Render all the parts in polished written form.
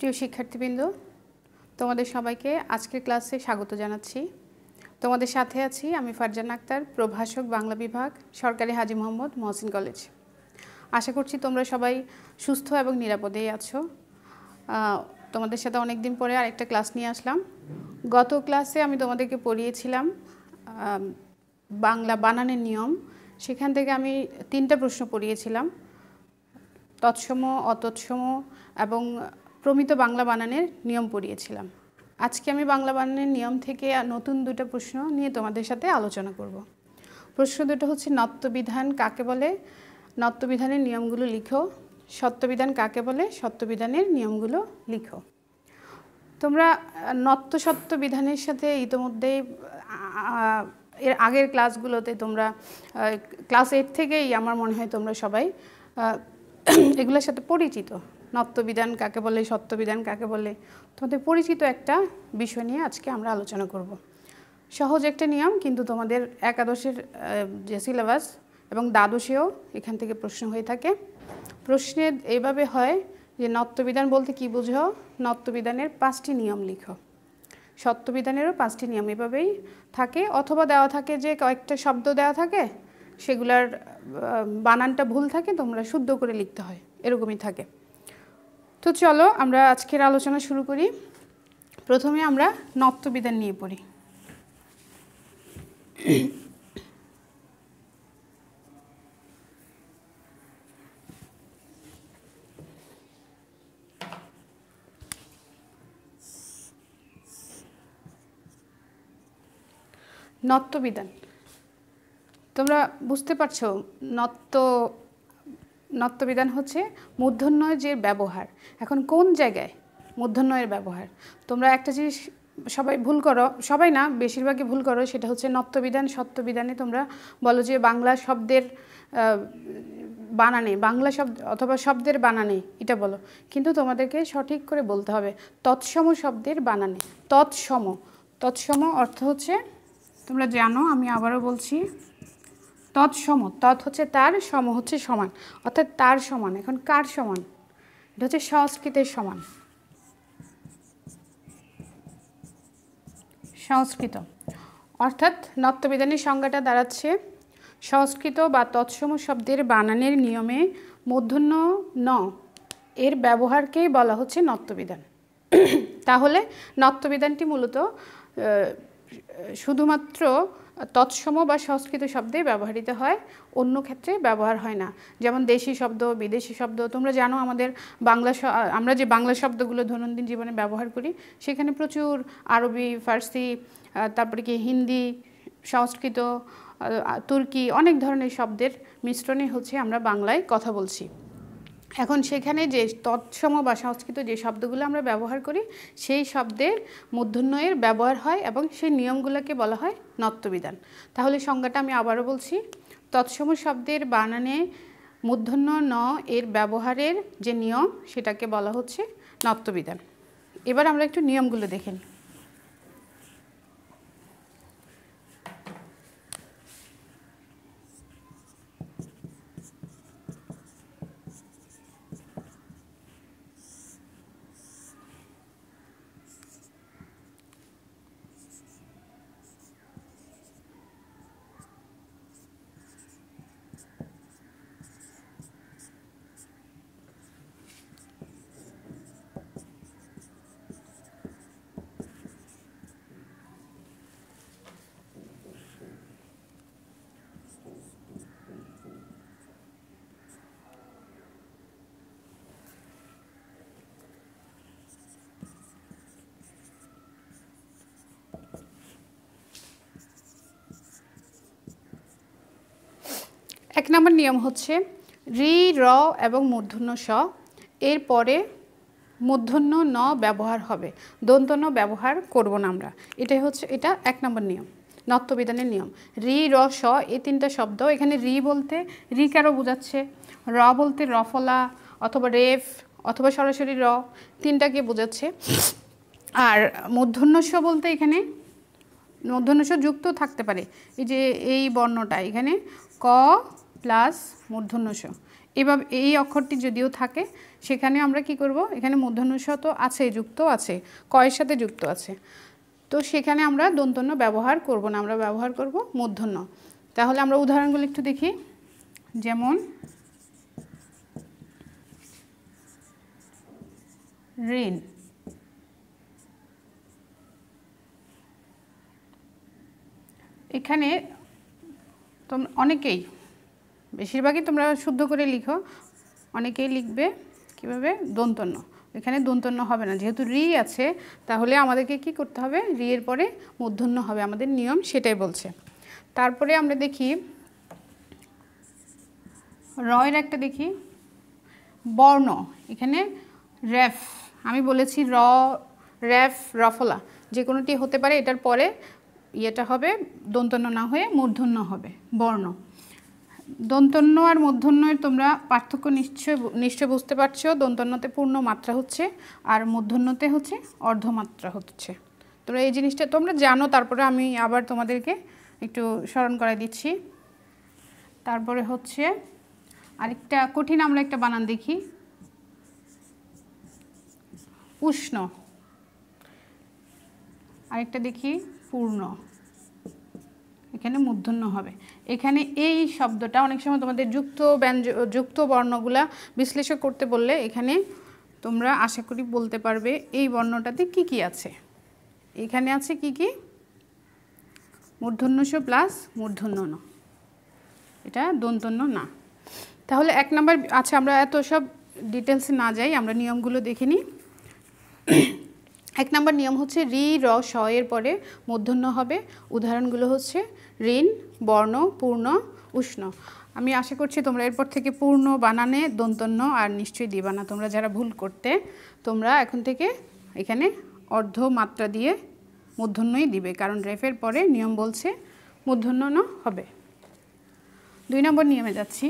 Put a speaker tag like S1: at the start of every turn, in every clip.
S1: প্রিয় শিক্ষার্থীবৃন্দ, তোমাদের সবাইকে আজকের ক্লাসে স্বাগত জানাচ্ছি। তোমাদের সাথে আছি আমি ফারজানা আক্তার, প্রভাষক বাংলা বিভাগ, সরকারি হাজী মোহাম্মদ মহসিন কলেজ। আশা করছি তোমরা সবাই সুস্থ এবং নিরাপদেই আছো। তোমাদের সাথে অনেক দিন পরে আরেকটা ক্লাস নিয়ে আসলাম। গত ক্লাসে আমি তোমাদেরকে পড়িয়েছিলাম বাংলা বানানের নিয়ম। সেখান থেকে আমি 3টা প্রশ্ন পড়িয়েছিলাম, তৎসম, অতৎসম এবং প্রমিত বাংলা বানানের নিয়ম পড়িয়েছিলাম। আজকে আমি বাংলা বানানের নিয়ম থেকে নতুন 2টা প্রশ্ন নিয়ে তোমাদের সাথে আলোচনা করব। প্রশ্ন দুটো হচ্ছে নত্যবিধান কাকে বলে, নত্যবিধানের নিয়মগুলো লিখো। সত্যবিধান কাকে বলে, সত্যবিধানের নিয়মগুলো লিখো। তোমরা নত্য সত্য বিধানের সাথে ইতোমধ্যেই এর আগের ক্লাসগুলোতে তোমরা ক্লাস 8 থেকেই আমার মনে হয় তোমরা সবাই এগুলোর সাথে পরিচিত। নত্যবিধান কাকে বলে, সত্যবিধান কাকে বলে, তোমাদের পরিচিত একটা বিষয় নিয়ে আজকে আমরা আলোচনা করব। সহজ একটা নিয়ম, কিন্তু তোমাদের একাদশের যে সিলেবাস এবং দ্বাদশেও এখান থেকে প্রশ্ন হয়ে থাকে। প্রশ্নে এইভাবে হয় যে নত্যবিধান বলতে কি বুঝো, নত্যবিধানের 5টি নিয়ম লিখো। সত্যবিধানেরও 5টি নিয়ম এভাবেই থাকে, অথবা দেওয়া থাকে যে কয়েকটা শব্দ দেওয়া থাকে, সেগুলার বানানটা ভুল থাকে, তোমরা শুদ্ধ করে লিখতে হয়, এরকমই থাকে। তো চলো আমরা আজকের আলোচনা শুরু করি। প্রথমে আমরা নত্যবিধান নিয়ে পড়ি। নত্যবিধান তোমরা বুঝতে পারছো, নত্যবিধান হচ্ছে মূর্ধন্যয়ের যে ব্যবহার। এখন কোন জায়গায় মূর্ধন্যয়ের ব্যবহার, তোমরা একটা জিনিস সবাই ভুল করো, সবাই না বেশিরভাগই ভুল করো, সেটা হচ্ছে নত্যবিধান সত্যবিধানে তোমরা বলো যে বাংলা শব্দের বানানে, বাংলা শব্দ অথবা শব্দের বানানে এটা বলো, কিন্তু তোমাদেরকে সঠিক করে বলতে হবে তৎসম শব্দের বানানে। তৎসম, তৎসম অর্থ হচ্ছে তোমরা জানো, আমি আবারও বলছি, তৎসম, তৎ হচ্ছে তার, সম হচ্ছে সমান, অর্থাৎ তার সমান। এখন কার সমান? এটা হচ্ছে সংস্কৃতের সমান। সংস্কৃত অর্থাৎ নত্যবিধানের সংজ্ঞাটা দাঁড়াচ্ছে সংস্কৃত বা তৎসম শব্দের বানানের নিয়মে মূর্ধন্য ন এর ব্যবহারকেই বলা হচ্ছে নত্যবিধান। তাহলে নত্যবিধানটি মূলত শুধুমাত্র তৎসম বা সংস্কৃত শব্দে ব্যবহৃত হয়, অন্য ক্ষেত্রে ব্যবহার হয় না। যেমন দেশি শব্দ, বিদেশি শব্দ, তোমরা জানো আমাদের আমরা যে বাংলা শব্দগুলো দৈনন্দিন জীবনে ব্যবহার করি, সেখানে প্রচুর আরবি, ফার্সি, তারপরে কি হিন্দি, সংস্কৃত, তুর্কি, অনেক ধরনের শব্দের মিশ্রণে হচ্ছে আমরা বাংলায় কথা বলছি। এখন সেখানে যে তৎসম বা সংস্কৃত যে শব্দগুলো আমরা ব্যবহার করি, সেই শব্দের মূর্ধন্যয়ের ব্যবহার হয় এবং সেই নিয়মগুলোকে বলা হয় নত্যবিধান। তাহলে সংজ্ঞাটা আমি আবারও বলছি, তৎসম শব্দের বানানে মূর্ধন্য ন এর ব্যবহারের যে নিয়ম, সেটাকে বলা হচ্ছে নত্যবিধান। এবার আমরা একটু নিয়মগুলো দেখে নিই। এক নম্বর নিয়ম হচ্ছে রি, র এবং মূর্ধন্য স এর পরে মূর্ধন্য ন ব্যবহার হবে, দন্ত ন ব্যবহার করব না আমরা। এটা 1 নম্বর নিয়ম, নত্যবিধানের নিয়ম। রি, র, স এই 3টা শব্দ, এখানে রি বলতে রিকারও বোঝাচ্ছে, র বলতে রফলা অথবা রেফ অথবা সরাসরি র, 3টাকে বোঝাচ্ছে। আর মূর্ধন্য স বলতে এখানে মূর্ধন্য স যুক্ত থাকতে পারে, এই যে এই বর্ণটা এখানে ক প্লাস মূর্ধন্য স, এভাবে এই অক্ষরটি যদিও থাকে সেখানে আমরা কি করব, এখানে মূর্ধন্য ষ তো আছে, যুক্ত আছে, কয়ের সাথে যুক্ত আছে, তো সেখানে আমরা দন্তন্য ব্যবহার করব না, আমরা ব্যবহার করব মূর্ধন্য। তাহলে আমরা উদাহরণগুলো একটু দেখি। যেমন ঋণ, এখানে তোমরা অনেকেই, বেশিরভাগই তোমরা শুদ্ধ করে লিখো, অনেকেই লিখবে কীভাবে, দন্তন্য। এখানে দন্তন্য হবে না, যেহেতু রি আছে তাহলে আমাদেরকে কি করতে হবে, রি এর পরে মূর্ধন্য হবে, আমাদের নিয়ম সেটাই বলছে। তারপরে আমরা দেখি র এর একটা দেখি বর্ণ, এখানে রেফ, আমি বলেছি র, রেফ, রফলা যে কোনোটি হতে পারে, এটার পরে ইয়েটা হবে দন্তন্য না হয়ে মূর্ধন্য হবে, বর্ণ। দন্তন্য আর মূর্ধন্যের তোমরা পার্থক্য নিশ্চয় বুঝতে পারছো। দন্তন্যতে পূর্ণ মাত্রা হচ্ছে আর মূর্ধন্যতে হচ্ছে অর্ধমাত্রা হচ্ছে। তোমরা এই জিনিসটা তোমরা জানো, তারপরে আমি আবার তোমাদেরকে একটু স্মরণ করাই দিচ্ছি। তারপরে হচ্ছে আরেকটা কঠিন আমরা একটা বানান দেখি, উষ্ণ, আরেকটা দেখি পূর্ণ, এখানে মূর্ধন্য হবে। এখানে এই শব্দটা অনেক সময় তোমাদের যুক্ত বর্ণগুলা বিশ্লেষণ করতে বললে এখানে তোমরা আশা করি বলতে পারবে এই বর্ণটাতে কি কি আছে। এখানে আছে কি কি, মূর্ধন্য ষ প্লাস মূর্ধন্য ন, এটা দন্তন্য না। তাহলে 1 নম্বর, আচ্ছা আমরা এত সব ডিটেলসে না যাই, আমরা নিয়মগুলো দেখে নিই। 1 নম্বর নিয়ম হচ্ছে রি, র, স এর পরে মূর্ধন্য হবে। উদাহরণগুলো হচ্ছে ঋণ, বর্ণ, পূর্ণ, উষ্ণ। আমি আশা করছি তোমরা এরপর থেকে পূর্ণ বানানে দন্তন্য আর নিশ্চয়ই দিবা না। তোমরা যারা ভুল করতে, তোমরা এখন থেকে এখানে অর্ধ মাত্রা দিয়ে মূর্ধন্যই দিবে, কারণ রেফের পরে নিয়ম বলছে মূর্ধন্য ন হবে। 2 নম্বর নিয়মে যাচ্ছি।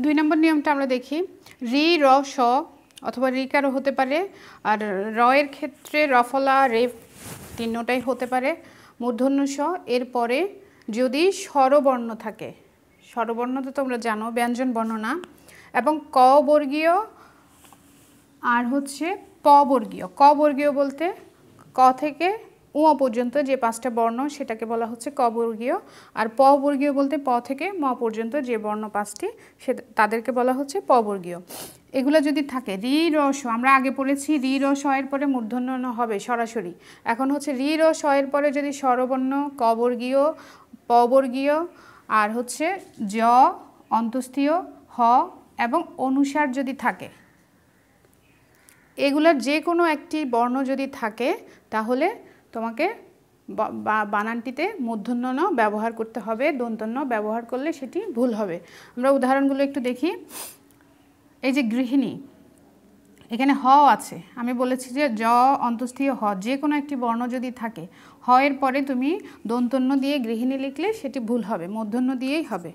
S1: দুই নম্বর নিয়মটা আমরা দেখি। রি, র, স অথবা রিকারও হতে পারে, আর র এর ক্ষেত্রে রফলা, রেফ তিনটাই হতে পারে। মূর্ধন্য স এর পরে যদি স্বরবর্ণ থাকে, স্বরবর্ণ তো তোমরা জানো ব্যঞ্জন বর্ণ না, এবং ক বর্গীয় আর হচ্ছে প বর্গীয়। ক বর্গীয় বলতে ক থেকে উ পর্যন্ত যে 5টা বর্ণ সেটাকে বলা হচ্ছে ক বর্গীয়, আর প বর্গীয় বলতে প থেকে ম পর্যন্ত যে বর্ণ 5টি তাদেরকে বলা হচ্ছে প বর্গীয়। এগুলো যদি থাকে রি, র, স, আমরা আগে পড়েছি রি, র, স এর পরে মূর্ধন্য ন হবে সরাসরি। এখন হচ্ছে রি, র, স এর পরে যদি স্বরবর্ণ ক বর্গীয়, প বর্গীয় আর হচ্ছে জ, অন্তস্থীয়, হ এবং অনুসার যদি থাকে, এগুলোর যে কোনো একটি বর্ণ যদি থাকে তাহলে তোমাকে বানানটিতে মূর্ধন্য ন ব্যবহার করতে হবে, দন্তন্য ব্যবহার করলে সেটি ভুল হবে। আমরা উদাহরণগুলো একটু দেখি। এই যে গৃহিণী, এখানে হ আছে, আমি বলেছি যে জ, অন্তস্থীয়, হ যে কোনো একটি বর্ণ যদি থাকে, হ এর পরে তুমি দন্তন্য দিয়ে গৃহিণী লিখলে সেটি ভুল হবে, মূর্ধন্য দিয়েই হবে।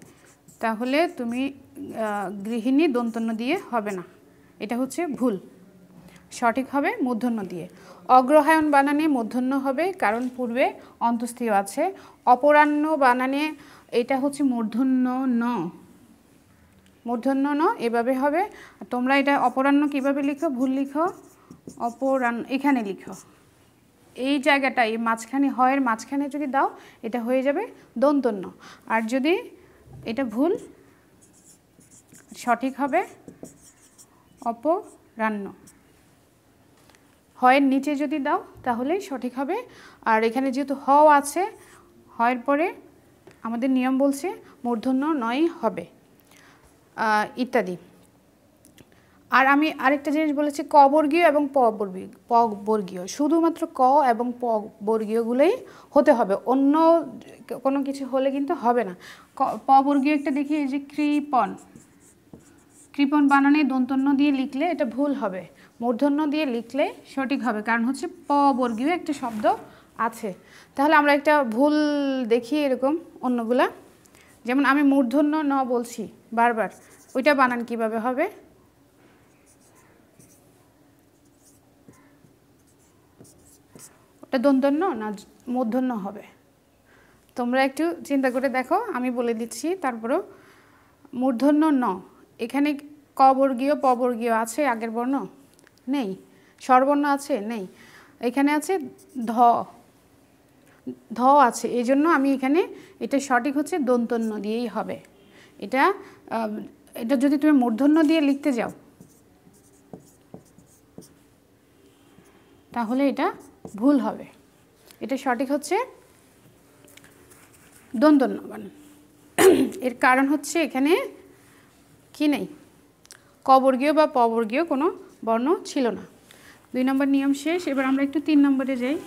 S1: তাহলে তুমি গৃহিণী দন্তন্য দিয়ে হবে না, এটা হচ্ছে ভুল। সঠিক হবে মূর্ধন্য দিয়ে। অগ্রহায়ণ বানানে মূর্ধন্য হবে, কারণ পূর্বে অন্তস্থীয় আছে। অপরাহ্ন বানানে এটা হচ্ছে মূর্ধন্য ন, মূর্ধন্য ন এভাবে হবে। তোমরা এটা অপরাহ্ন কিভাবে লিখো, ভুল লিখো, অপরাহ্ন এখানে লিখো, এই জায়গাটা এই মাঝখানে হয়ের মাঝখানে যদি দাও এটা হয়ে যাবে দন্তন্য। আর যদি এটা ভুল, সঠিক হবে অপরাহ্ন। হয়ের নিচে যদি দাও তাহলেই সঠিক হবে। আর এখানে যেহেতু হ আছে, হয়ের পরে আমাদের নিয়ম বলছে মূর্ধন্য নয় হবে, ইত্যাদি। আর আমি আরেকটা জিনিস বলেছি, ক বর্গীয় এবং প বর্গীয়, শুধুমাত্র ক এবং প বর্গীয়গুলোই হতে হবে, অন্য কোনো কিছু হলে কিন্তু হবে না। প বর্গীয় একটা দেখি, এই যে কৃপণ, কৃপণ বানানে দন্তন্য দিয়ে লিখলে এটা ভুল হবে, মূর্ধন্য দিয়ে লিখলে সঠিক হবে, কারণ হচ্ছে প বর্গীয় একটা শব্দ আছে। তাহলে আমরা একটা ভুল দেখি এরকম অন্যগুলা, যেমন আমি মূর্ধন্য ন বলছি বারবার, ওইটা বানান কিভাবে হবে, ওটা দন্তন্য না মূর্ধন্য হবে? তোমরা একটু চিন্তা করে দেখো, আমি বলে দিচ্ছি তারপরও। মূর্ধন্য ন, এখানে ক বর্গীয় প বর্গীয় আছে আগের বর্ণ? নেই। স্বরবর্ণ আছে? নেই। এখানে আছে ধ, ধ আছে, এই জন্য আমি এখানে এটা সঠিক হচ্ছে দন্তন্য দিয়েই হবে। এটা এটা যদি তুমি মূর্ধন্য দিয়ে লিখতে যাও তাহলে এটা ভুল হবে, এটা সঠিক হচ্ছে দন্তন্য বানান। এর কারণ হচ্ছে এখানে কি নেই, ক বর্গীয় বা প বর্গীয় কোনো বর্ণ ছিল না। 2 নম্বর নিয়ম শেষ। এবার আমরা একটু 3 নম্বরে যাই।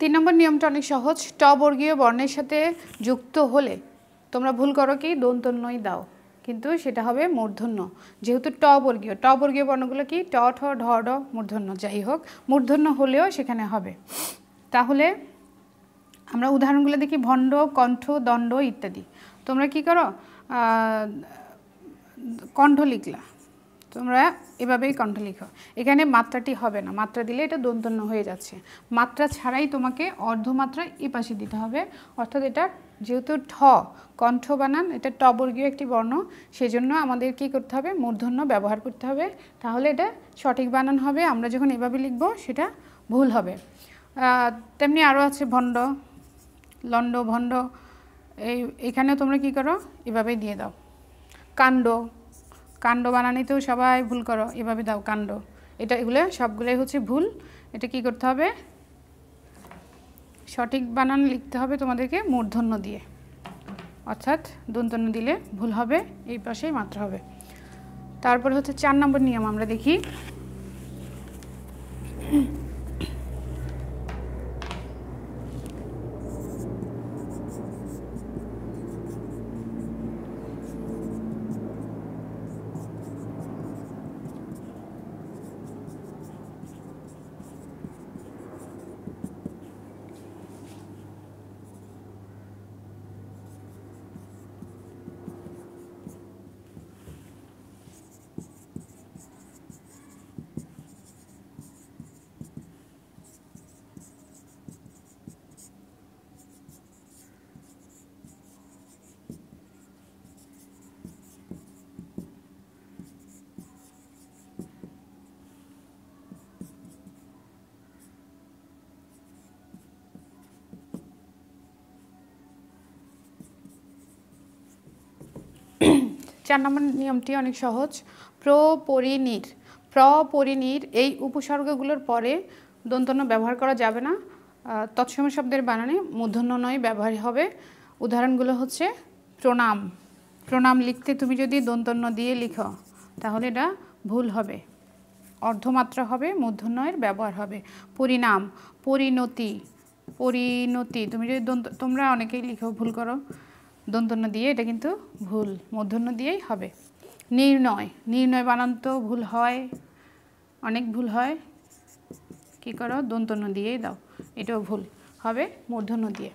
S1: তিন নম্বর নিয়মটা অনেক সহজ। ট বর্গীয় বর্ণের সাথে যুক্ত হলে তোমরা ভুল করো কি, দন্তন্যই দাও, কিন্তু সেটা হবে মূর্ধন্য, যেহেতু ট বর্গীয় বর্ণগুলো কি ট, ঠ, ঢ, ঢ, মূর্ধন্য, যাই হোক মূর্ধন্য হলেও সেখানে হবে। তাহলে আমরা উদাহরণগুলো দেখি, ভণ্ড, কণ্ঠ, দণ্ড ইত্যাদি। তোমরা কি করো, কণ্ঠ লিখলা, তোমরা এভাবেই কণ্ঠ লিখো, এখানে মাত্রাটি হবে না, মাত্রা দিলে এটা দন্তন্য হয়ে যাচ্ছে। মাত্রা ছাড়াই তোমাকে অর্ধমাত্রা এই পাশে দিতে হবে, অর্থাৎ এটা যেহেতু ঠ কণ্ঠ বানান, এটা ট বর্গীয় একটি বর্ণ, সেজন্য আমাদের কি করতে হবে, মূর্ধন্য ব্যবহার করতে হবে, তাহলে এটা সঠিক বানান হবে। আমরা যখন এভাবে লিখব সেটা ভুল হবে। তেমনি আরও আছে ভণ্ড, লণ্ড, ভণ্ড, এখানেও তোমরা কি করো, এভাবেই দিয়ে দাও। কাণ্ড, কাণ্ড বানানিতেও সবাই ভুল করো, এভাবে দাও কাণ্ড, এগুলো সবগুলোই হচ্ছে ভুল। এটা কি করতে হবে, সঠিক বানান লিখতে হবে তোমাদেরকে মূর্ধন্য দিয়ে, অর্থাৎ দন্তন্য দিলে ভুল হবে, এই পাশেই মাত্রা হবে। তারপরে হচ্ছে 4 নম্বর নিয়ম আমরা দেখি। 4 নম্বর নিয়মটি অনেক সহজ। প্রপরিনির, প্রপরিনির এই উপসর্গগুলোর পরে দন্তন্য ব্যবহার করা যাবে না। তৎসম শব্দের বানানে মূর্ধন্য নয় ব্যবহার হবে। উদাহরণগুলো হচ্ছে প্রণাম, প্রণাম লিখতে তুমি যদি দন্তন্য দিয়ে লিখো তাহলে এটা ভুল হবে, অর্ধমাত্রা হবে, মূর্ধন্যের ব্যবহার হবে। পরিণাম, পরিণতি, পরিণতি তুমি যদি তোমরা অনেকেই লিখো ভুল করো দন্তন্য দিয়ে, এটা কিন্তু ভুল, মূর্ধন্য দিয়েই হবে। নির্ণয়, নির্ণয় বানান তো ভুল হয়, অনেক ভুল হয়, কি করো দন্তন্য দিয়েই দাও, এটাও ভুল হবে মূর্ধন্য দিয়ে।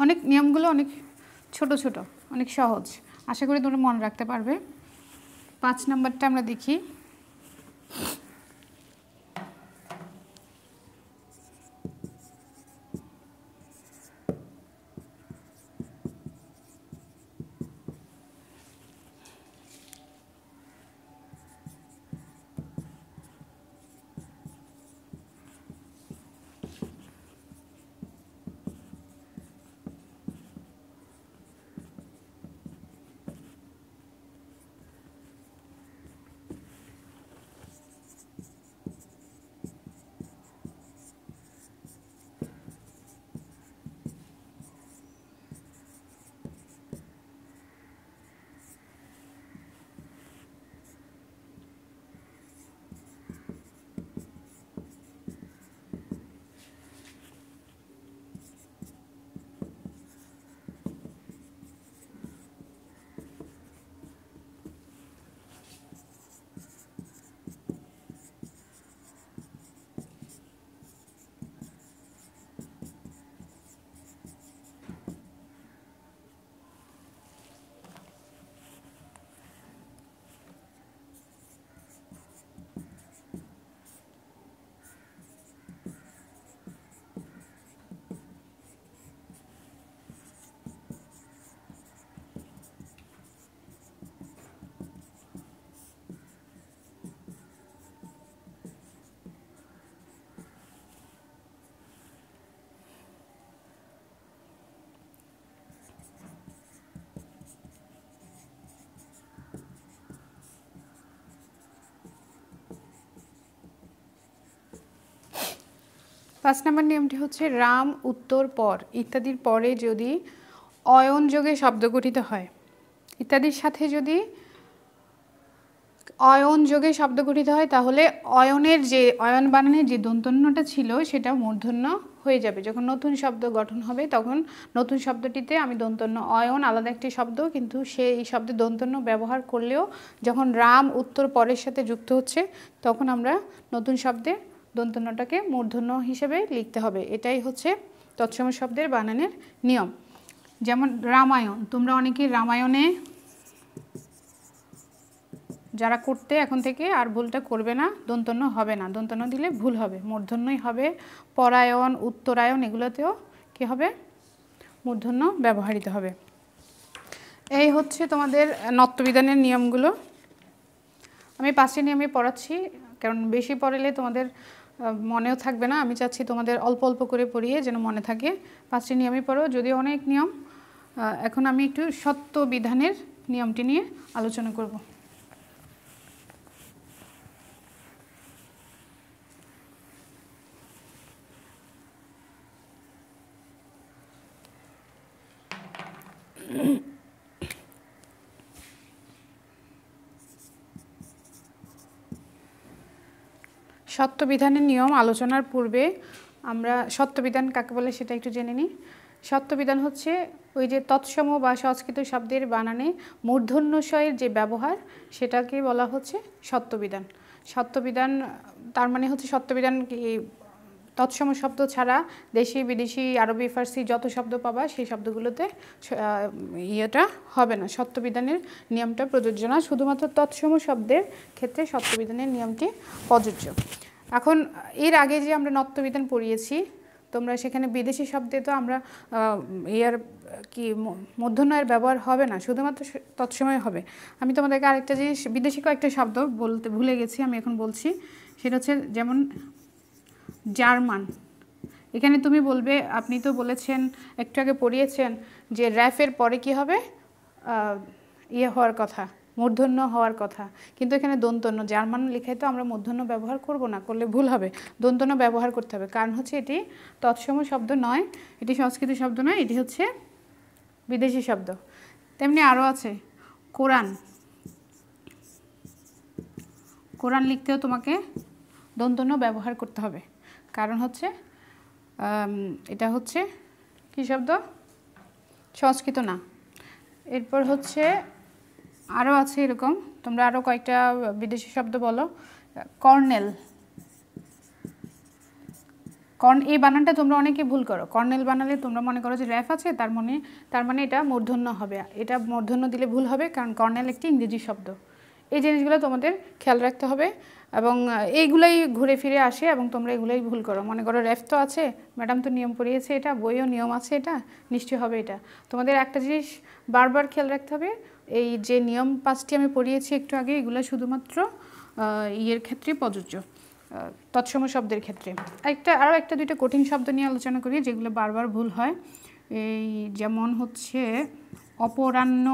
S1: অনেক নিয়মগুলো অনেক ছোট ছোট, অনেক সহজ, আশা করি তোমরা মনে রাখতে পারবে। 5 নম্বরটা আমরা দেখি। পাঁচ নম্বর নিয়মটি হচ্ছে রাম, উত্তর, পর ইত্যাদির পরে যদি অয়ন যোগে শব্দ গঠিত হয়, ইত্যাদির সাথে যদি অয়ন যোগে শব্দ গঠিত হয় তাহলে অয়নের যে অয়ন বানানের যে দন্তন্যটা ছিল সেটা মূর্ধন্য হয়ে যাবে। যখন নতুন শব্দ গঠন হবে তখন নতুন শব্দটিতে আমি দন্তন্য, অয়ন আলাদা একটি শব্দ, কিন্তু সেই শব্দে দন্তন্য ব্যবহার করলেও যখন রাম, উত্তর, পরের সাথে যুক্ত হচ্ছে তখন আমরা নতুন শব্দে দন্তন্যটাকে মূর্ধন্য হিসেবে লিখতে হবে। এটাই হচ্ছে তৎসম শব্দের বানানের নিয়ম। যেমন রামায়ণ, তোমরা অনেকেই রামায়ণে যারা করতে এখন থেকে আর ভুলটা করবে না, দন্তন্য হবে না, দন্তন্য দিলে ভুল হবে, মূর্ধন্যই হবে। পরায়ণ, উত্তরায়ণ এগুলোতেও কী হবে, মূর্ধন্য ব্যবহৃত হবে। এই হচ্ছে তোমাদের নত্যবিধানের নিয়মগুলো। আমি 5টি নিয়মে পড়াচ্ছি কারণ বেশি পড়ালে তোমাদের মনেও থাকবে না, আমি চাচ্ছি তোমাদের অল্প অল্প করে পড়িয়ে যেন মনে থাকে। 5টি নিয়মই পড়ো, যদিও অনেক নিয়ম। এখন আমি একটু সত্যবিধানের নিয়মটি নিয়ে আলোচনা করব। সত্যবিধানের নিয়ম আলোচনার পূর্বে আমরা সত্যবিধান কাকে বলে সেটা একটু জেনে নিই। সত্যবিধান হচ্ছে ওই যে তৎসম বা সংস্কৃত শব্দের বানানে মূর্ধন্যস্বয়ের যে ব্যবহার সেটাকে বলা হচ্ছে সত্যবিধান। সত্যবিধান তার মানে হচ্ছে সত্যবিধান তৎসম শব্দ ছাড়া দেশি, বিদেশি, আরবি, ফার্সি যত শব্দ পাবা সেই শব্দগুলোতে ইয়েটা হবে না, সত্যবিধানের নিয়মটা প্রযোজ্য না, শুধুমাত্র তৎসম শব্দের ক্ষেত্রে সত্যবিধানের নিয়মটি প্রযোজ্য। এখন এর আগে যে আমরা নত্যবিধান পড়িয়েছি, তোমরা সেখানে বিদেশি শব্দে তো আমরা মূর্ধন্যের ব্যবহার হবে না, শুধুমাত্র তৎসময় হবে। আমি তোমাদেরকে আরেকটা জিনিস, বিদেশি কয়েকটা শব্দ বলতে ভুলে গেছি, আমি এখন বলছি। সেটা হচ্ছে যেমন জার্মান, এখানে তুমি বলবে, আপনি তো বলেছেন একটু আগে পড়িয়েছেন যে র্যাফের পরে কি হবে, ইয়ে হওয়ার কথা, মূর্ধন্য হওয়ার কথা, কিন্তু এখানে দন্তন্য, জার্মান লেখায় তো আমরা মূর্ধন্য ব্যবহার করব না, করলে ভুল হবে, দন্তন্য ব্যবহার করতে হবে। কারণ হচ্ছে এটি তৎসম শব্দ নয়, এটি সংস্কৃত শব্দ নয়, এটি হচ্ছে বিদেশি শব্দ। তেমনি আরও আছে কোরআন। কোরআন লিখতেও তোমাকে দন্তন্য ব্যবহার করতে হবে, কারণ হচ্ছে এটা হচ্ছে কী শব্দ, সংস্কৃত না। এরপর হচ্ছে আরও আছে এরকম, তোমরা আরও কয়েকটা বিদেশি শব্দ বলো। কর্নেল, এই বানানটা তোমরা অনেকে ভুল করো। কর্নেল বানালে তোমরা মনে করো যে র্যাফ আছে, তার মানে এটা মূর্ধন্য হবে। এটা মূর্ধন্য দিলে ভুল হবে, কারণ কর্নেল একটি ইংরেজি শব্দ। এই জিনিসগুলো তোমাদের খেয়াল রাখতে হবে, এবং এইগুলাই ঘুরে ফিরে আসে এবং তোমরা এগুলোই ভুল করো। মনে করো র্যাফ তো আছে, ম্যাডাম তো নিয়ম পড়িয়েছে, এটা বইও নিয়ম আছে, এটা নিশ্চয়ই হবে। এটা তোমাদের একটা জিনিস বারবার খেয়াল রাখতে হবে, এই যে নিয়ম 5টি আমি পড়িয়েছি একটু আগে, এগুলো শুধুমাত্র ইয়ের ক্ষেত্রে প্রযোজ্য, তৎসম শব্দের ক্ষেত্রে। আরও একটা দুইটা কঠিন শব্দ নিয়ে আলোচনা করি যেগুলো বারবার ভুল হয়। এই যেমন হচ্ছে অপরাহ্ন,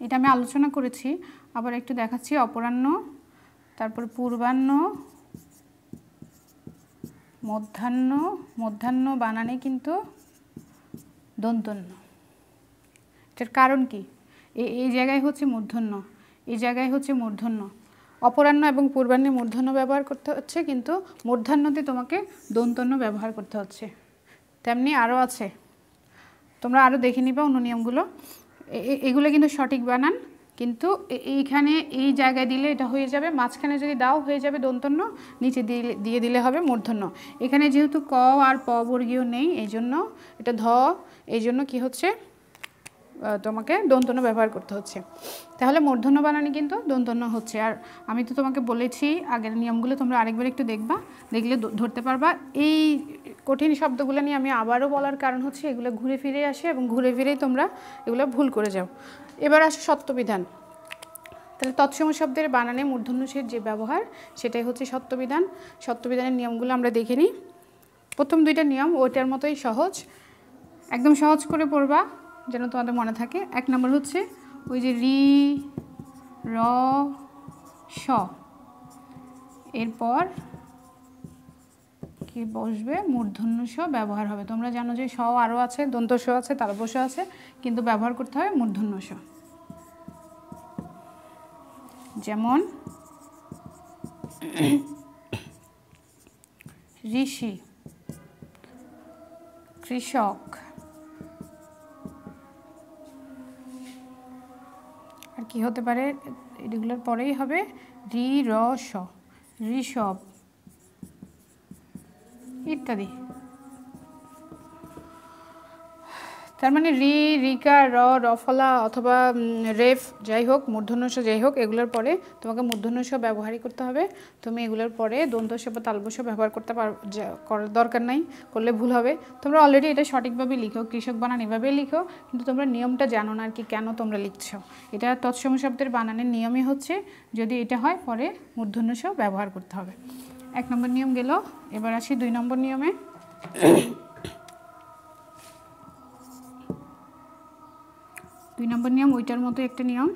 S1: এটা আমি আলোচনা করেছি, আবার একটু দেখাচ্ছি। অপরাহ্ন, তারপর পূর্বাহ্ন, মধ্যাহ্ন বানানে কিন্তু দন্তন্য। এটার কারণ কি, এই জায়গায় হচ্ছে মূর্ধন্য, এই জায়গায় হচ্ছে মূর্ধন্য। অপরাহ্ন এবং পূর্বাহ্নে মূর্ধন্য ব্যবহার করতে হচ্ছে, কিন্তু মধ্যাহ্নতে তোমাকে দন্তন্য ব্যবহার করতে হচ্ছে। তেমনি আরও আছে, তোমরা আরও দেখে নিবা অন্য নিয়মগুলো। এগুলো কিন্তু সঠিক বানান, কিন্তু এইখানে এই জায়গায় দিলে এটা হয়ে যাবে, মাঝখানে যদি দাও হয়ে যাবে দন্তন্য, নিচে দিয়ে দিলে হবে মূর্ধন্য। এখানে যেহেতু ক আর প বর্গীয় নেই, এই জন্য এটা ধ, এই জন্য কী হচ্ছে, তোমাকে দন্তন্য ব্যবহার করতে হচ্ছে। তাহলে মূর্ধন্য বানানে কিন্তু দন্তন্য হচ্ছে। আর আমি তো তোমাকে বলেছি আগের নিয়মগুলো তোমরা আরেকবার একটু দেখবা, দেখলে ধরতে পারবা। এই কঠিন শব্দগুলো নিয়ে আমি আবারও বলার কারণ হচ্ছে এগুলো ঘুরে ফিরে আসে এবং ঘুরে ফিরেই তোমরা এগুলো ভুল করে যাও। এবার আসে সত্যবিধান। তাহলে তৎসম শব্দের বানানে মূর্ধন্যের যে ব্যবহার, সেটাই হচ্ছে সত্যবিধান। সত্যবিধানের নিয়মগুলো আমরা দেখে নিই। প্রথম দুইটা নিয়ম ওইটার মতোই সহজ, একদম সহজ করে পড়বা যেন তোমাদের মনে থাকে। 1 নম্বর হচ্ছে ওই যে রি র স, এরপর কি বসবে, মূর্ধন্য স ব্যবহার হবে। তোমরা জানো যে স আরও আছে, দন্ত স আছে, তালব্য স আছে, কিন্তু ব্যবহার করতে হবে মূর্ধন্য স। যেমন ঋষি, কৃষক, আর কি হতে পারে, এগুলোর পরেই হবে রি র স, ঋষভ ইত্যাদি। তার মানে রি, রিকা, রফলা অথবা রেফ যাই হোক, মূর্ধন্য স যাই হোক, এগুলোর পরে তোমাকে মূর্ধন্য স ব্যবহারই করতে হবে। তুমি এগুলোর পরে দন্ত স বা তালব্য স ব্যবহার করার দরকার নাই, করলে ভুল হবে। তোমরা অলরেডি এটা সঠিকভাবে লিখো, কৃষক বানান এভাবেই লিখো, কিন্তু তোমরা নিয়মটা জানো না আর কি, কেন তোমরা লিখছো। এটা তৎসম শব্দের বানানের নিয়মই হচ্ছে যদি এটা হয় পরে মূর্ধন্য স ব্যবহার করতে হবে। 1 নম্বর নিয়ম গেল। এবার আসি 2 নম্বর নিয়মে। 2 নম্বর নিয়ম ওইটার মতো একটা নিয়ম।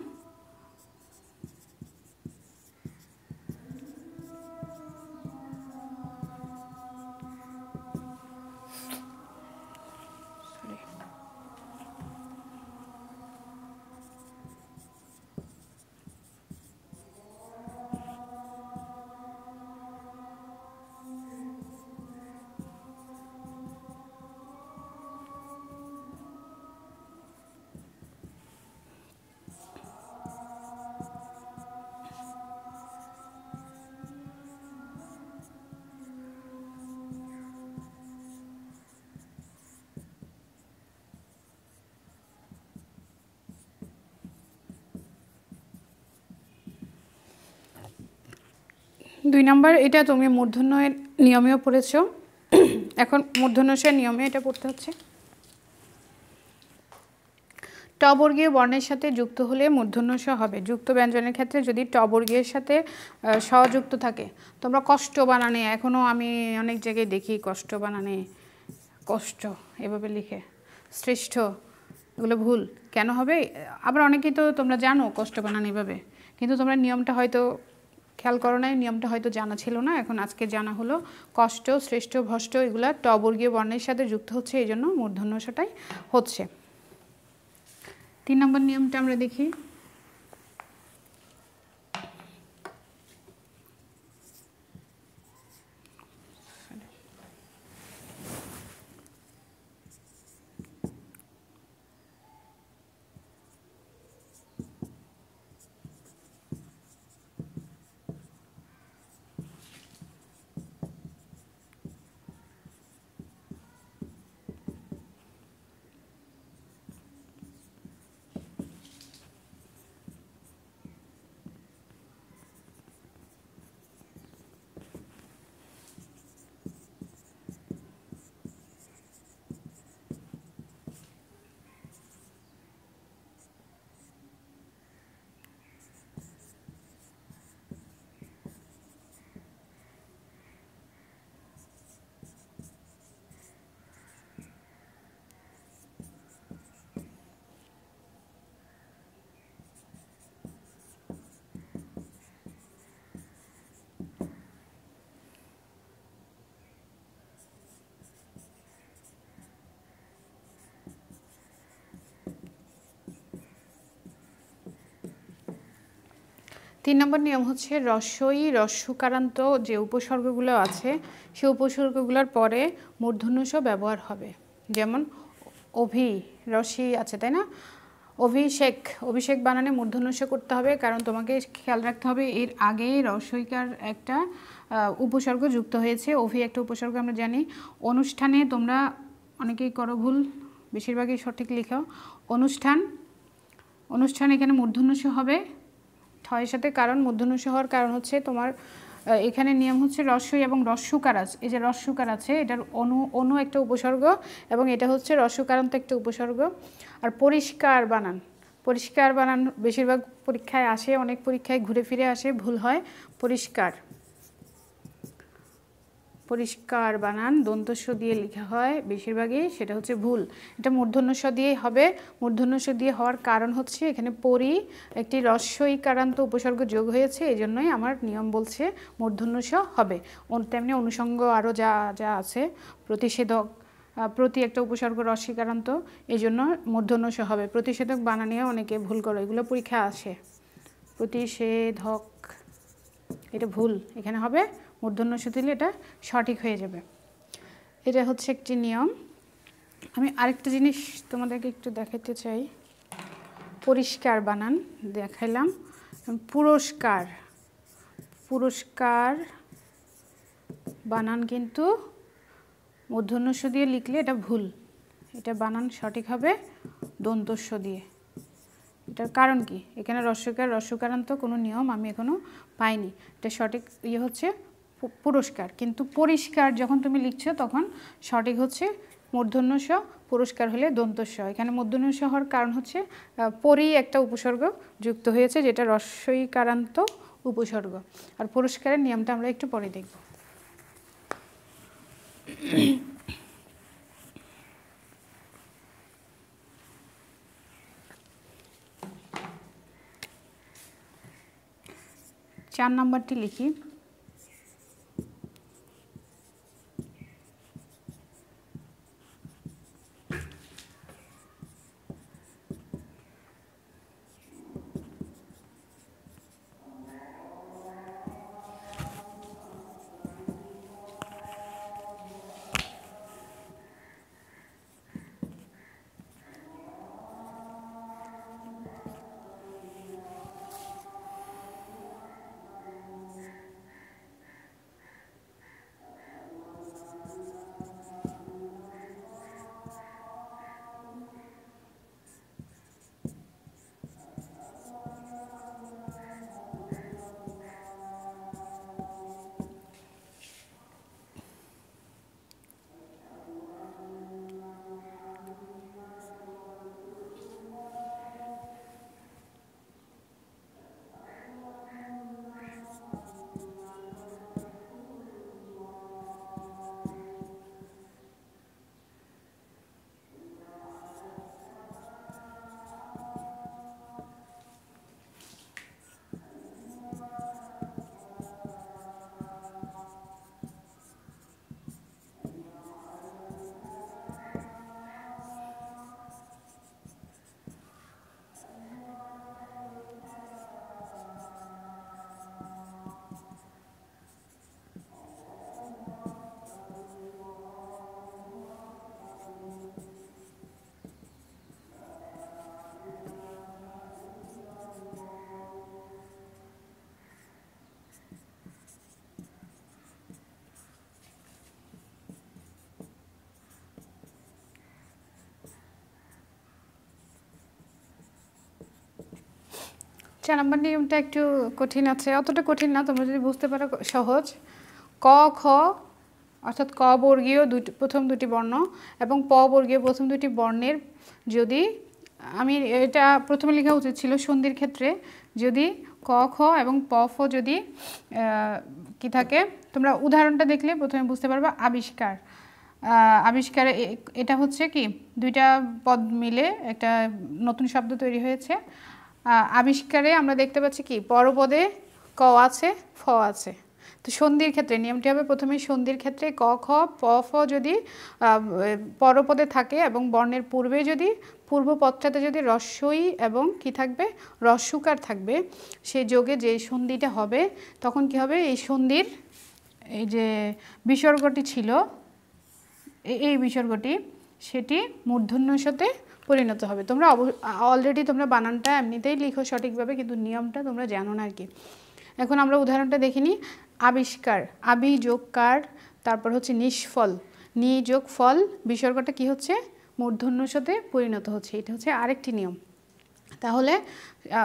S1: দুই নম্বর, এটা তুমি মূর্ধন্যের নিয়মেও পড়েছো, এখন মূর্ধন্যের নিয়মে এটা পড়তে হচ্ছে। ট বর্গীয় বর্ণের সাথে যুক্ত হলে মূর্ধন্য স হবে। যুক্ত ব্যঞ্জনের ক্ষেত্রে যদি ট বর্গীয়ের সাথে স যুক্ত থাকে, তোমরা কষ্ট বানানে এখনও আমি অনেক জায়গায় দেখি কষ্ট বানানে, কষ্ট এভাবে লিখে, শ্রেষ্ঠ এগুলো ভুল কেন হবে? আবার অনেকেই তো তোমরা জানো কষ্ট বানান এভাবে, কিন্তু তোমরা নিয়মটা হয়তো খেয়াল করো নাই, নিয়মটা হয়তো জানা ছিল না, এখন আজকে জানা হলো। কষ্ট, শ্রেষ্ঠ, ভষ্ট এগুলা ট বর্গীয় বর্ণের সাথে যুক্ত হচ্ছে, এই জন্য মূর্ধন্যষটাই হচ্ছে। 3 নম্বর নিয়মটা আমরা দেখি। তিন নম্বর নিয়ম হচ্ছে রস্বই রস্যকারান্ত যে উপসর্গগুলো আছে সেই উপসর্গগুলোর পরে মূর্ধন্য ষ ব্যবহার হবে। যেমন অভি রসি আছে, তাই না? অভিষেক, অভিষেক বানানে মূর্ধন্য ষ করতে হবে, কারণ তোমাকে খেয়াল রাখতে হবে এর আগে রস্বইকার একটা উপসর্গ যুক্ত হয়েছে। অভি একটা উপসর্গ আমরা জানি। অনুষ্ঠানে তোমরা অনেকেই করো ভুল, বেশিরভাগই সঠিক লিখো। অনুষ্ঠান, অনুষ্ঠান এখানে মূর্ধন্য ষ হবে ঠয়ের সাথে, কারণ মূর্ধন্য ষ হওয়ার কারণ হচ্ছে তোমার এখানে নিয়ম হচ্ছে রস্বই এবং রস্যকার আছে। এই যে রস্যকার আছে এটার অনু একটা উপসর্গ এবং এটা হচ্ছে রস্যকারান্ত একটা উপসর্গ। আর পরিষ্কার বানান, পরিষ্কার বানান বেশিরভাগ পরীক্ষায় আসে, অনেক পরীক্ষায় ঘুরে ফিরে আসে, ভুল হয়। পরিষ্কার, পরিষ্কার বানান দন্তস্ব দিয়ে লেখা হয় বেশিরভাগই, সেটা হচ্ছে ভুল। এটা মূর্ধন্য ষ দিয়ে হবে। মূর্ধন্য ষ দিয়ে হওয়ার কারণ হচ্ছে এখানে পরি একটি রস্বইকারান্ত উপসর্গ যোগ হয়েছে, এই জন্যই আমার নিয়ম বলছে মূর্ধন্য ষ হবে। তেমনি অনুষঙ্গ আরও যা যা আছে, প্রতিষেধক, প্রতি একটা উপসর্গ রস্বইকারান্ত, এই জন্য মূর্ধন্য ষ হবে। প্রতিষেধক বানানেও অনেকে ভুল করো, এগুলো পরীক্ষা আসে। প্রতিষেধক এটা ভুল, এখানে হবে মূর্ধন্য ষ দিলে এটা সঠিক হয়ে যাবে। এটা হচ্ছে একটি নিয়ম। আমি আরেকটা জিনিস তোমাদেরকে একটু দেখাতে চাই। পরিষ্কার বানান দেখাইলাম। পুরস্কার, পুরস্কার বানান কিন্তু মূর্ধন্য ষ দিয়ে লিখলে এটা ভুল, এটা বানান সঠিক হবে দন্তস্ব দিয়ে। এটার কারণ কি? এখানে রস্যকার রস্যকারান্ত কোনো নিয়ম আমি এখনো পাইনি। এটা সঠিক ইয়ে হচ্ছে পুরস্কার, কিন্তু পরিষ্কার যখন তুমি লিখছো তখন সঠিক হচ্ছে মূর্ধন্য ষ, পুরস্কার হলে দন্তস্ব। এখানে মূর্ধন্য ষ হওয়ার কারণ হচ্ছে পরি একটা উপসর্গ যুক্ত হয়েছে যেটা রস্বইকারান্ত উপসর্গ। আর পুরস্কারের নিয়মটা আমরা একটু পরে দেখব। চার নম্বরটি লিখি। 4 নম্বর নিয়মটা একটু কঠিন আছে, অতটা কঠিন না, তোমরা যদি বুঝতে পারো সহজ। ক খ অর্থাৎ ক বর্গীয় প্রথম দুটি বর্ণ এবং প বর্গীয় প্রথম দুটি বর্ণের যদি, আমি এটা প্রথমে লেখা উচিত ছিল সন্ধির ক্ষেত্রে, যদি ক খ এবং প ফ যদি কি থাকে, তোমরা উদাহরণটা দেখলে প্রথমে বুঝতে পারবে। আবিষ্কার, আবিষ্কার এটা হচ্ছে কি দুইটা পদ মিলে একটা নতুন শব্দ তৈরি হয়েছে। আবিষ্কারে আমরা দেখতে পাচ্ছি কি পরপদে ক আছে, ফ আছে। তো সন্ধির ক্ষেত্রে নিয়মটি হবে প্রথমে সন্ধির ক্ষেত্রে ক খ প ফ যদি পরপদে থাকে এবং বর্ণের পূর্বে যদি পূর্ব পদটাতে যদি রস্বই এবং কি থাকবে রস্যকার থাকবে, সেই যোগে যে সন্ধিটা হবে তখন কি হবে, এই সন্ধির এই যে বিসর্গটি ছিল, এই বিসর্গটি সেটি মূর্ধন্য সতে পরিণত হবে। তোমরা অলরেডি তোমরা বানানটা এমনিতেই লিখো সঠিকভাবে, কিন্তু নিয়মটা তোমরা জানো না আর কি। এখন আমরা উদাহরণটা দেখিনি। আবিষ্কার, আবি যোগ কার, তারপর হচ্ছে নিষ্ফল, নি যোগ ফল, বিসর্গটা কি হচ্ছে মূর্ধন্য সতে পরিণত হচ্ছে। এটা হচ্ছে আরেকটি নিয়ম। তাহলে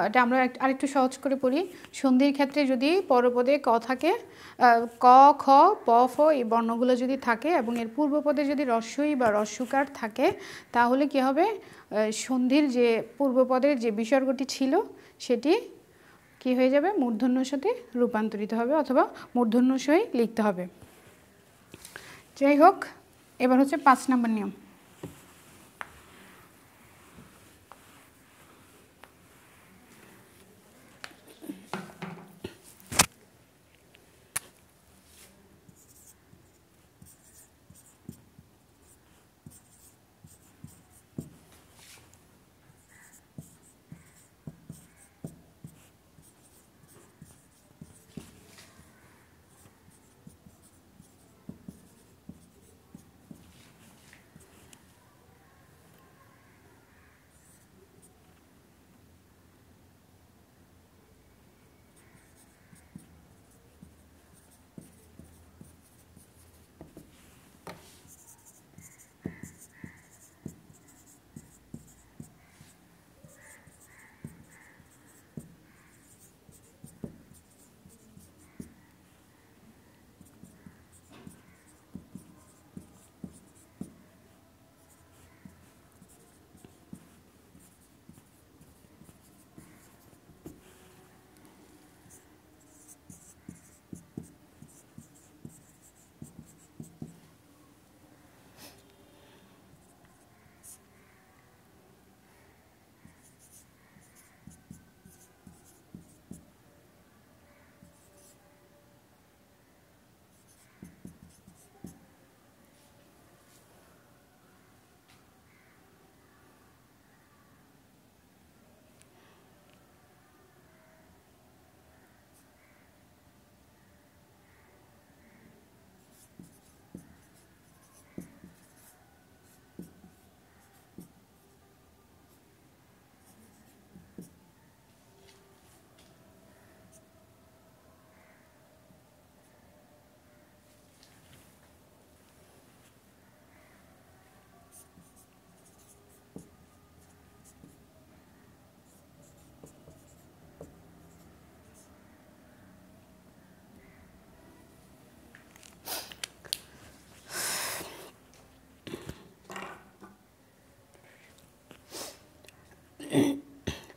S1: এটা আমরা আরেকটু সহজ করে পড়ি। সন্ধির ক্ষেত্রে যদি পরপদে ক থাকে, ক খ প ফ এই বর্ণগুলো যদি থাকে এবং এর পূর্বপদে যদি রস্বই বা রস্যকার থাকে, তাহলে কি হবে, সন্ধির যে পূর্বপদের যে বিসর্গটি ছিল সেটি কি হয়ে যাবে মূর্ধন্য সতে রূপান্তরিত হবে অথবা মূর্ধন্য সই লিখতে হবে। যাই হোক, এবার হচ্ছে 5 নম্বর নিয়ম।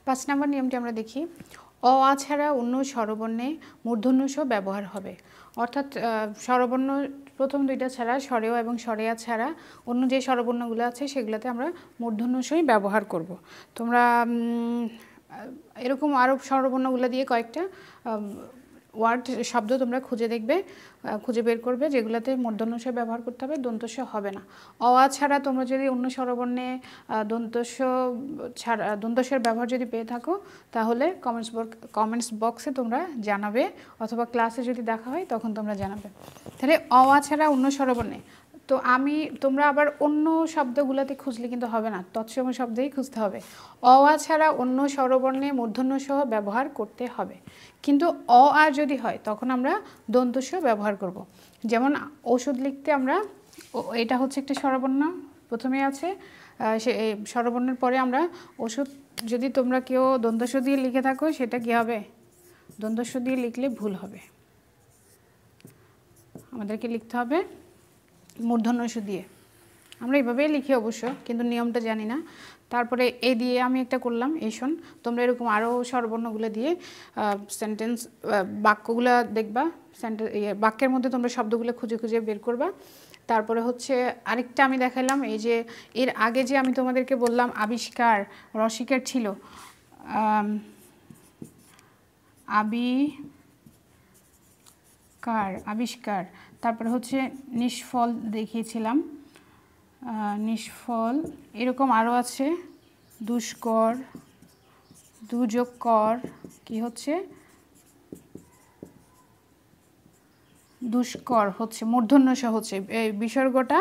S1: পাঁচ নম্বর নিয়মটি আমরা দেখি। অ আ ছাড়া অন্য স্বরবর্ণে মূর্ধন্য স ব্যবহার হবে। অর্থাৎ স্বরবর্ণ প্রথম দুইটা ছাড়া স্বরেয় এবং স্বরেয়া ছাড়া অন্য যে স্বরবর্ণগুলো আছে সেগুলোতে আমরা মূর্ধন্য সই ব্যবহার করব। তোমরা এরকম আরও স্বরবর্ণগুলো দিয়ে কয়েকটা ওয়ার্ড শব্দ তোমরা খুঁজে দেখবে, খুঁজে বের করবে যেগুলোতে মূর্ধন্য স ব্যবহার করতে হবে, দন্ত স হবে না। অ আ ছাড়া তোমরা যদি অন্য স্বরবর্ণে দন্ত সর ব্যবহার যদি পেয়ে থাকো তাহলে কমেন্টস বক্সে তোমরা জানাবে, অথবা ক্লাসে যদি দেখা হয় তখন তোমরা জানাবে। তাহলে অ আ ছাড়া অন্য স্বরবর্ণে, তো তোমরা আবার অন্য শব্দগুলোতে খুঁজলে কিন্তু হবে না, তৎসম শব্দেই খুঁজতে হবে। অ আ ছাড়া অন্য স্বরবর্ণে মূর্ধন্য সহ ব্যবহার করতে হবে, কিন্তু অ আ যদি হয় তখন আমরা দন্ত স ব্যবহার করব। যেমন ওষুধ লিখতে আমরা, এটা হচ্ছে একটা স্বরবর্ণ প্রথমে আছে, সে স্বরবর্ণের পরে আমরা ওষুধ যদি তোমরা কেউ দ্বন্দ্বস্ব দিয়ে লিখে থাকো সেটা কি হবে, দ্বন্দ্বস্ব দিয়ে লিখলে ভুল হবে। আমাদেরকে লিখতে হবে মূর্ধন্য ষ দিয়ে। আমরা এইভাবেই লিখি অবশ্য, কিন্তু নিয়মটা জানি না। তারপরে এ দিয়ে আমি একটা করলাম এই শোন। তোমরা এরকম আরও স্বরবর্ণগুলো দিয়ে সেন্টেন্স বাক্যগুলো দেখবা, বাক্যের মধ্যে তোমরা শব্দগুলো খুঁজে খুঁজে বের করবা। তারপরে হচ্ছে আরেকটা আমি দেখালাম, এই যে এর আগে যে আমি তোমাদেরকে বললাম আবিষ্কার, রসিকার ছিল, আবিষ্কার, তারপরে হচ্ছে নিষ্ফল দেখিয়েছিলাম, নিষ্ফল, এরকম আরও আছে দুষ্কর, দুযোগকর, কি হচ্ছে দুষ্কর হচ্ছে মূর্ধন্যষ হচ্ছে, এই বিসর্গটা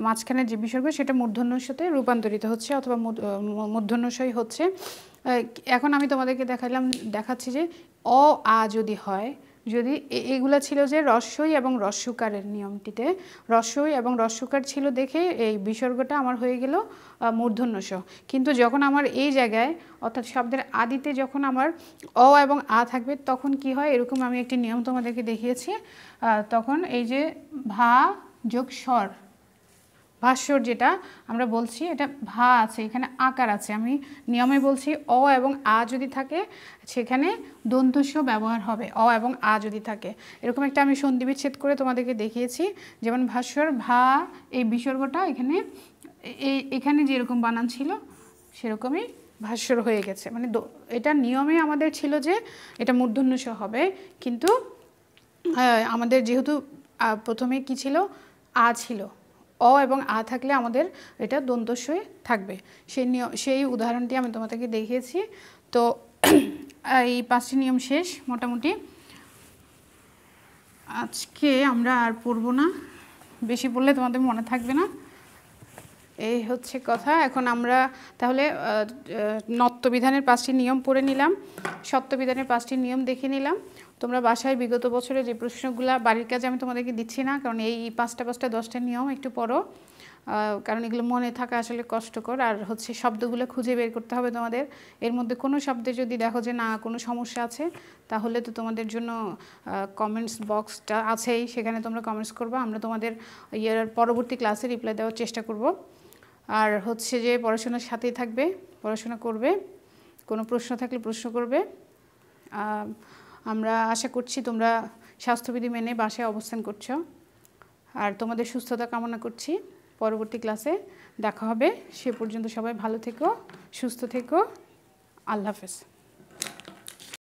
S1: মাঝখানে যে বিসর্গ সেটা মূর্ধন্যষতে রূপান্তরিত হচ্ছে অথবা মূর্ধন্যষই হচ্ছে। এখন আমি তোমাদেরকে দেখাচ্ছি যে অ আ যদি হয়, যদি এগুলো ছিল যে রস্যই এবং রস্যকারের নিয়মটিতে রস্যই এবং রস্যকার ছিল দেখে এই বিসর্গটা আমার হয়ে গেল মূর্ধন্যষ। কিন্তু যখন আমার এই জায়গায় অর্থাৎ শব্দের আদিতে যখন আমার অ এবং আ থাকবে তখন কি হয়, এরকম আমি একটি নিয়ম তোমাদেরকে দেখিয়েছি। তখন এই যে ভা যোগ স্বর, ভাস্বর যেটা আমরা বলছি, এটা ভা আছে, এখানে আকার আছে, আমি নিয়মে বলছি অ এবং আ যদি থাকে সেখানে দন্তস্ব ব্যবহার হবে, অ এবং আ যদি থাকে। এরকম একটা আমি সন্ধি বিচ্ছেদ করে তোমাদেরকে দেখিয়েছি। যেমন ভাস্বর ভা, এই বিসর্গটা এখানে যেরকম বানান ছিল সেরকমই ভাস্বর হয়ে গেছে। মানে এটা নিয়মে আমাদের ছিল যে এটা মূর্ধন্যস্ব হবে, কিন্তু আমাদের যেহেতু প্রথমে কি ছিল, আ ছিল, অ এবং আ থাকলে আমাদের এটা দন্তস্বই থাকবে। সেই উদাহরণটি আমি তোমাদেরকে দেখিয়েছি। তো এই 5টি নিয়ম শেষ মোটামুটি। আজকে আমরা আর পড়ব না, বেশি পড়লে তোমাদের মনে থাকবে না, এই হচ্ছে কথা। এখন আমরা তাহলে নত্যবিধানের 5টি নিয়ম পড়ে নিলাম, সত্যবিধানের 5টি নিয়ম দেখে নিলাম। তোমরা বাসায় বিগত বছরে যে প্রশ্নগুলা, বাড়ির কাজে আমি তোমাদেরকে দিচ্ছি না, কারণ এই 5টা 10টা নিয়ম একটু পড়ো, কারণ এগুলো মনে থাকা আসলে কষ্টকর। আর হচ্ছে শব্দগুলো খুঁজে বের করতে হবে তোমাদের। এর মধ্যে কোনো শব্দে যদি দেখো যে না কোনো সমস্যা আছে, তাহলে তো তোমাদের জন্য কমেন্টস বক্সটা আছেই, সেখানে তোমরা কমেন্টস করবা, আমরা তোমাদের পরবর্তী ক্লাসে রিপ্লাই দেওয়ার চেষ্টা করব। আর হচ্ছে যে পড়াশোনার সাথেই থাকবে, পড়াশোনা করবে, কোনো প্রশ্ন থাকলে প্রশ্ন করবে। আমরা আশা করছি তোমরা স্বাস্থ্যবিধি মেনে বাসায় অবস্থান করছো, আর তোমাদের সুস্থতা কামনা করছি। পরবর্তী ক্লাসে দেখা হবে, সে পর্যন্ত সবাই ভালো থেকো, সুস্থ থেকো, আল্লাহ হাফেজ।